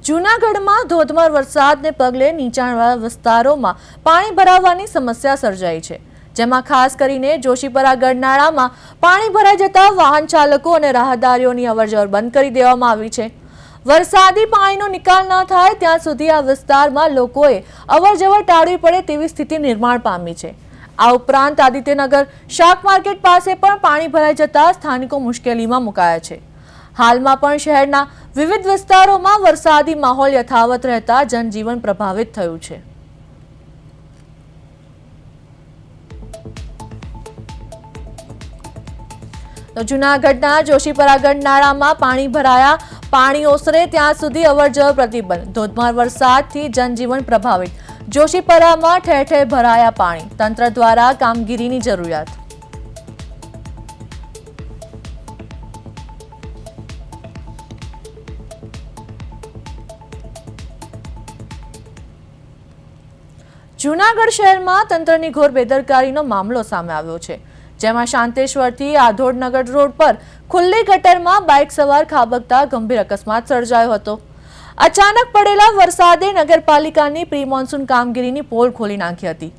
જૂનાગઢમાં ધોધમાર વરસાદને પગલે નીચાણવાળા વિસ્તારોમાં પાણી ભરાવાની સમસ્યા સર્જાઈ છે, જેમાં ખાસ કરીને જોશીપરા ગઢનાળામાં પાણી ભરાઈ જતા વાહન ચાલકો અને રાહદારીઓની અવરજવર બંધ કરી દેવામાં આવી છે। વરસાદી પાણીનો નિકાલ ન થાય ત્યાં સુધી આ વિસ્તારમાં લોકોએ અવરજવર ટાળવી પડે તેવી સ્થિતિ નિર્માણ પામી છે। આ ઉપરાંત આદિત્યનગર શાક માર્કેટ પાસે પણ પાણી ભરાઈ જતા સ્થાનિકો મુશ્કેલીમાં મુકાયા છે। હાલમાં પણ શહેરના વિવિધ વિસ્તારોમાં વરસાદી માહોલ યથાવત રહેતા જનજીવન પ્રભાવિત થયું છે। તો જૂનાગઢના જોશીપરા ગઢનાળામાં પાણી ભરાયા, પાણી ઓસરે ત્યાં સુધી અવરજવર પ્રતિબંધ। ધોધમાર વરસાદથી જનજીવન પ્રભાવિત, જોશીપરામાં ઠેર ઠેર ભરાયા પાણી, તંત્ર દ્વારા કામગીરીની જરૂરિયાત। જૂનાગઢ શહેરમાં તંત્રની ઘોર બેદરકારીનો મામલો સામે આવ્યો છે, જેમાં શાંતેશ્વરથી આધોડનગર રોડ પર ખુલ્લી ગટરમાં બાઇક સવાર ખાબકતા ગંભીર અકસ્માત સર્જાયો હતો। અચાનક પડેલા વરસાદે નગરપાલિકાની પ્રી મોન્સૂન કામગીરીની પોલ ખોલી નાખી હતી।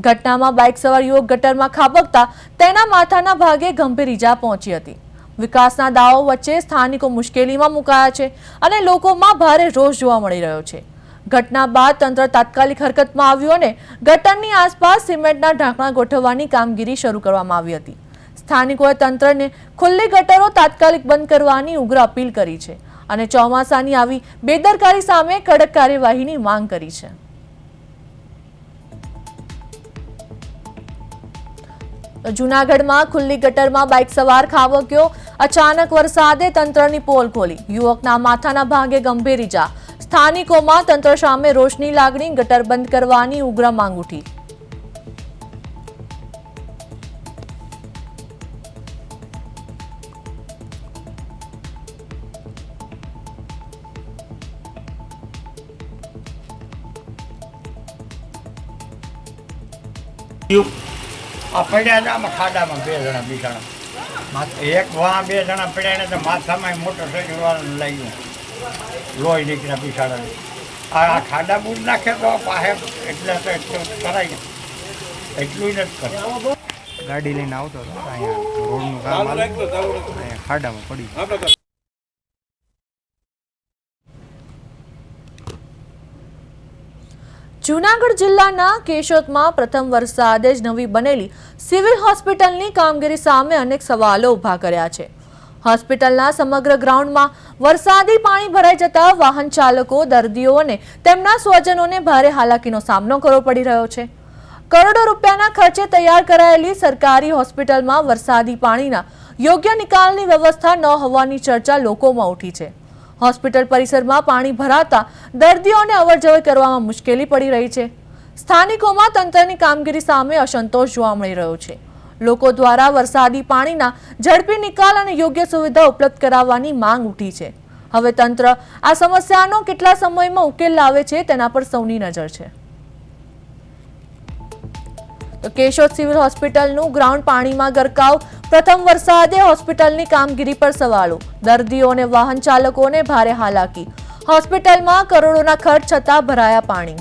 ઘટનામાં બાઇક સવાર યુવક ગટરમાં ખાબકતા તેના માથાના ભાગે ગંભીર ઈજા પહોંચી હતી। વિકાસના દાવો વચ્ચે સ્થાનિકો મુશ્કેલીમાં મુકાયા છે અને લોકોમાં ભારે રોષ જોવા મળી રહ્યો છે। ઘટના બાદ તંત્ર તાત્કાલિક હરકતમાં આવ્યું અને ગટરની આસપાસ સિમેન્ટના ઢાંકણા ગોઠવવાની કામગીરી શરૂ કરવામાં આવી હતી। સ્થાનિકોએ તંત્રને ખુલ્લી ગટરો તાત્કાલિક બંધ કરવાની ઉગ્ર અપીલ કરી છે અને ચોમાસાની આવી બેદરકારી સામે કડક કાર્યવાહીની માંગ કરી છે। જૂનાગઢમાં ખુલ્લી ગટરમાં બાઇક સવાર ખાબક્યો, અચાનક વરસાદે તંત્રની પોલ ખોલી, યુવકના માથાના ભાગે ગંભીર ઈજા। સ્થાનિકોમાં તંત્ર સામે રોષની લાગણી, ગટર બંધ કરવાની ઉગ્ર માંગ ઉઠી। પડ્યા ખાડામાં બે જણા બિચારા, એક વાં બે જણા પડ્યા ને તો માથામાં મોટરસાઇકલ વાળાને લાગ્યું, લોહી નીકળ્યા બિચારાને। આ ખાડા બૂટ નાખે તો પાસે એટલે તો એટલું કરાય, એટલું જ કરે। ગાડી લઈને આવતો હતો, અહીંયા રોડનું કામ અહીંયા ખાડામાં પડી। જૂનાગઢ જિલ્લાના કેશોદમાં પ્રથમ વરસાદે જ નવી બનેલી સિવિલ હોસ્પિટલની કામગીરી સામે અનેક સવાલો ઉભા કર્યા છે। હોસ્પિટલના સમગ્ર ગ્રાઉન્ડમાં વરસાદી પાણી ભરાઈ જતા વાહન ચાલકો, દર્દીઓ અને તેમના સ્વજનોને ભારે હાલાકીનો સામનો કરવો પડી રહ્યો છે। કરોડો રૂપિયાના ખર્ચે તૈયાર કરાયેલી સરકારી હોસ્પિટલમાં વરસાદી પાણીના યોગ્ય નિકાલની વ્યવસ્થા ન હોવાની ચર્ચા લોકોમાં ઉઠી છે। હોસ્પિટલ પરિસરમાં પાણી ભરાતા દર્દીઓને અવરજવર કરવામાં મુશ્કેલી પડી રહી છે। સ્થાનિકોમાં તંત્રની કામગીરી સામે અસંતોષ જોવા મળી રહ્યો છે। લોકો દ્વારા વરસાદી પાણીના ઝડપી નિકાલ અને યોગ્ય સુવિધા ઉપલબ્ધ કરાવવાની માંગ ઉઠી છે। હવે તંત્ર આ સમસ્યાનો કેટલા સમયમાં ઉકેલ લાવે છે તેના પર સૌની નજર છે। તો કેશોદ સિવિલ હોસ્પિટલનું ગ્રાઉન્ડ પાણીમાં ગરકાવ, પ્રથમ વરસાદે હોસ્પિટલની કામગીરી પર સવાલો, દર્દીઓ અને વાહન ચાલકોને ભારે હાલાકી, હોસ્પિટલમાં કરોડોના ખર્ચ છતાં ભરાયા પાણી।